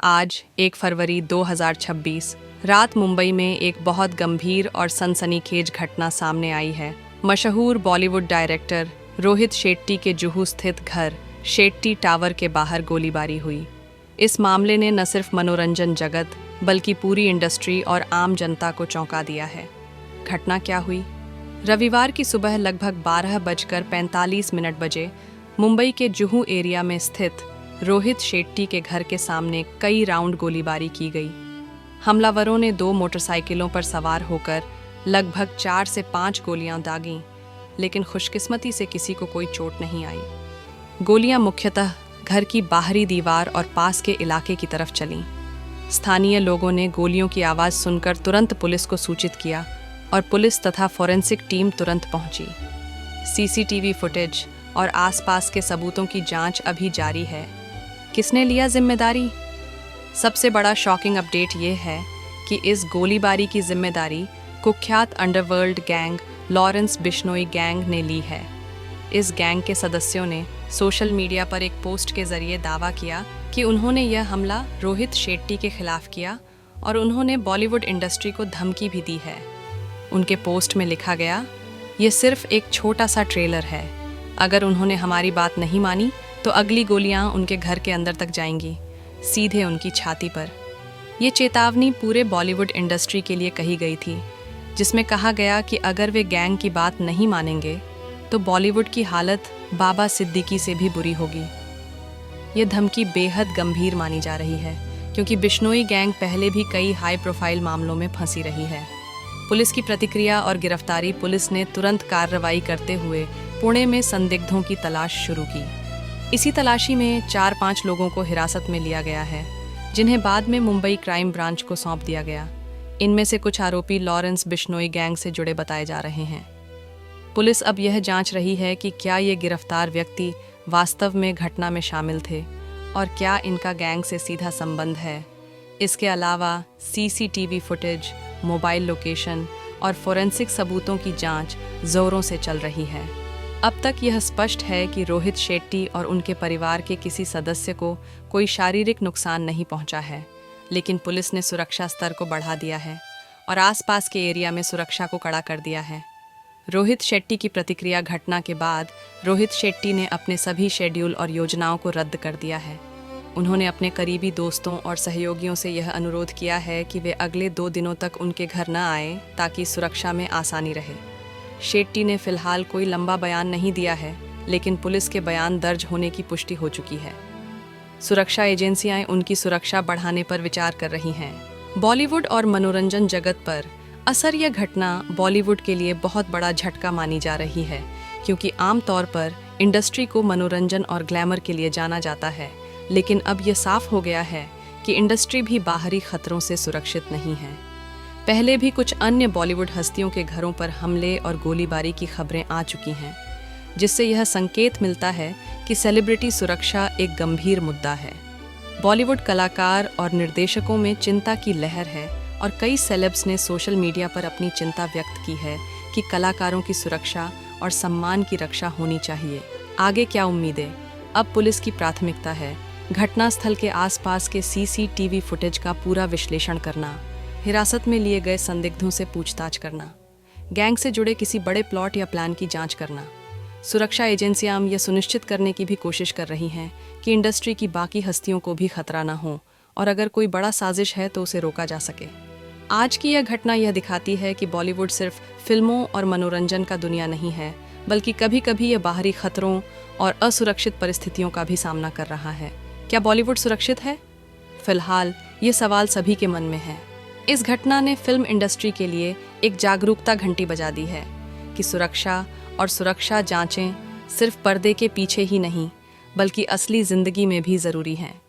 आज 1 फरवरी 2026 रात मुंबई में एक बहुत गंभीर और सनसनीखेज घटना सामने आई है। मशहूर बॉलीवुड डायरेक्टर रोहित शेट्टी के जुहू स्थित घर शेट्टी टावर के बाहर गोलीबारी हुई। इस मामले ने न सिर्फ मनोरंजन जगत बल्कि पूरी इंडस्ट्री और आम जनता को चौंका दिया है। घटना क्या हुई? रविवार की सुबह लगभग 12:45 बजे मुंबई के जुहू एरिया में स्थित रोहित शेट्टी के घर के सामने कई राउंड गोलीबारी की गई। हमलावरों ने 2 मोटरसाइकिलों पर सवार होकर लगभग 4 से 5 गोलियां दागीं, लेकिन खुशकिस्मती से किसी को कोई चोट नहीं आई। गोलियां मुख्यतः घर की बाहरी दीवार और पास के इलाके की तरफ चलीं। स्थानीय लोगों ने गोलियों की आवाज़ सुनकर तुरंत पुलिस को सूचित किया और पुलिस तथा फॉरेंसिक टीम तुरंत पहुंची। सीसीटीवी फुटेज और आसपास के सबूतों की जांच अभी जारी है। किसने लिया जिम्मेदारी? सबसे बड़ा शॉकिंग अपडेट ये है कि इस गोलीबारी की जिम्मेदारी कुख्यात underworld gang Lawrence Bishnoi gang ने ली है। इस गैंग के सदस्यों ने सोशल मीडिया पर एक पोस्ट के जरिए दावा किया कि उन्होंने यह हमला रोहित शेट्टी के खिलाफ किया और उन्होंने बॉलीवुड इंडस्ट्री को धमकी भी दी है। उनके पोस्ट में लिखा गया, ये सिर्फ एक छोटा सा ट्रेलर है। अगर उन्होंने हमारी बात नहीं मानी तो अगली गोलियां उनके घर के अंदर तक जाएंगी, सीधे उनकी छाती पर। ये चेतावनी पूरे बॉलीवुड इंडस्ट्री के लिए कही गई थी, जिसमें कहा गया कि अगर वे गैंग की बात नहीं मानेंगे तो बॉलीवुड की हालत बाबा सिद्दीकी से भी बुरी होगी। ये धमकी बेहद गंभीर मानी जा रही है, क्योंकि बिश्नोई गैंग पहले भी कई हाई प्रोफाइल मामलों में फंसी रही है। पुलिस की प्रतिक्रिया और गिरफ्तारी पुलिस ने तुरंत कार्रवाई करते हुए पुणे में संदिग्धों की तलाश शुरू की। इसी तलाशी में 4-5 लोगों को हिरासत में लिया गया है, जिन्हें बाद में मुंबई क्राइम ब्रांच को सौंप दिया गया। इनमें से कुछ आरोपी लॉरेंस बिश्नोई गैंग से जुड़े बताए जा रहे हैं। पुलिस अब यह जांच रही है कि क्या ये गिरफ्तार व्यक्ति वास्तव में घटना में शामिल थे और क्या इनका गैंग से सीधा संबंध है। इसके अलावा सीसीटीवी फुटेज, मोबाइल लोकेशन और फोरेंसिक सबूतों की जांच जोरों से चल रही है। अब तक यह स्पष्ट है कि रोहित शेट्टी और उनके परिवार के किसी सदस्य को कोई शारीरिक नुकसान नहीं पहुंचा है, लेकिन पुलिस ने सुरक्षा स्तर को बढ़ा दिया है और आसपास के एरिया में सुरक्षा को कड़ा कर दिया है। रोहित शेट्टी की प्रतिक्रिया घटना के बाद रोहित शेट्टी ने अपने सभी शेड्यूल और योजनाओं को रद्द कर दिया है। उन्होंने अपने करीबी दोस्तों और सहयोगियों से यह अनुरोध किया है कि वे अगले 2 दिनों तक उनके घर न आएं, ताकि सुरक्षा में आसानी रहे। शेट्टी ने फिलहाल कोई लंबा बयान नहीं दिया है, लेकिन पुलिस के बयान दर्ज होने की पुष्टि हो चुकी है। सुरक्षा एजेंसियां उनकी सुरक्षा बढ़ाने पर विचार कर रही हैं। बॉलीवुड और मनोरंजन जगत पर असर यह घटना बॉलीवुड के लिए बहुत बड़ा झटका मानी जा रही है, क्योंकि आमतौर पर इंडस्ट्री को मनोरंजन और ग्लैमर के लिए जाना जाता है, लेकिन अब यह साफ हो गया है कि इंडस्ट्री भी बाहरी खतरों से सुरक्षित नहीं है। पहले भी कुछ अन्य बॉलीवुड हस्तियों के घरों पर हमले और गोलीबारी की खबरें आ चुकी हैं, जिससे यह संकेत मिलता है कि सेलिब्रिटी सुरक्षा एक गंभीर मुद्दा है। बॉलीवुड कलाकार और निर्देशकों में चिंता की लहर है और कई सेलेब्स ने सोशल मीडिया पर अपनी चिंता व्यक्त की है कि कलाकारों की सुरक्षा और सम्मान की रक्षा होनी चाहिए। आगे क्या उम्मीदें? अब पुलिस की प्राथमिकता है घटनास्थल के आसपास के सीसीटीवी फुटेज का पूरा विश्लेषण करना, हिरासत में लिए गए संदिग्धों से पूछताछ करना, गैंग से जुड़े किसी बड़े प्लॉट या प्लान की जांच करना। सुरक्षा एजेंसियां यह सुनिश्चित करने की भी कोशिश कर रही हैं कि इंडस्ट्री की बाकी हस्तियों को भी खतरा न हो और अगर कोई बड़ा साजिश है तो उसे रोका जा सके। आज की यह घटना यह दिखाती है कि बॉलीवुड सिर्फ फिल्मों और मनोरंजन का दुनिया नहीं है, बल्कि कभी कभी यह बाहरी खतरों और असुरक्षित परिस्थितियों का भी सामना कर रहा है। क्या बॉलीवुड सुरक्षित है? फिलहाल ये सवाल सभी के मन में है। इस घटना ने फिल्म इंडस्ट्री के लिए एक जागरूकता घंटी बजा दी है कि सुरक्षा और सुरक्षा जांचें सिर्फ पर्दे के पीछे ही नहीं, बल्कि असली जिंदगी में भी ज़रूरी हैं।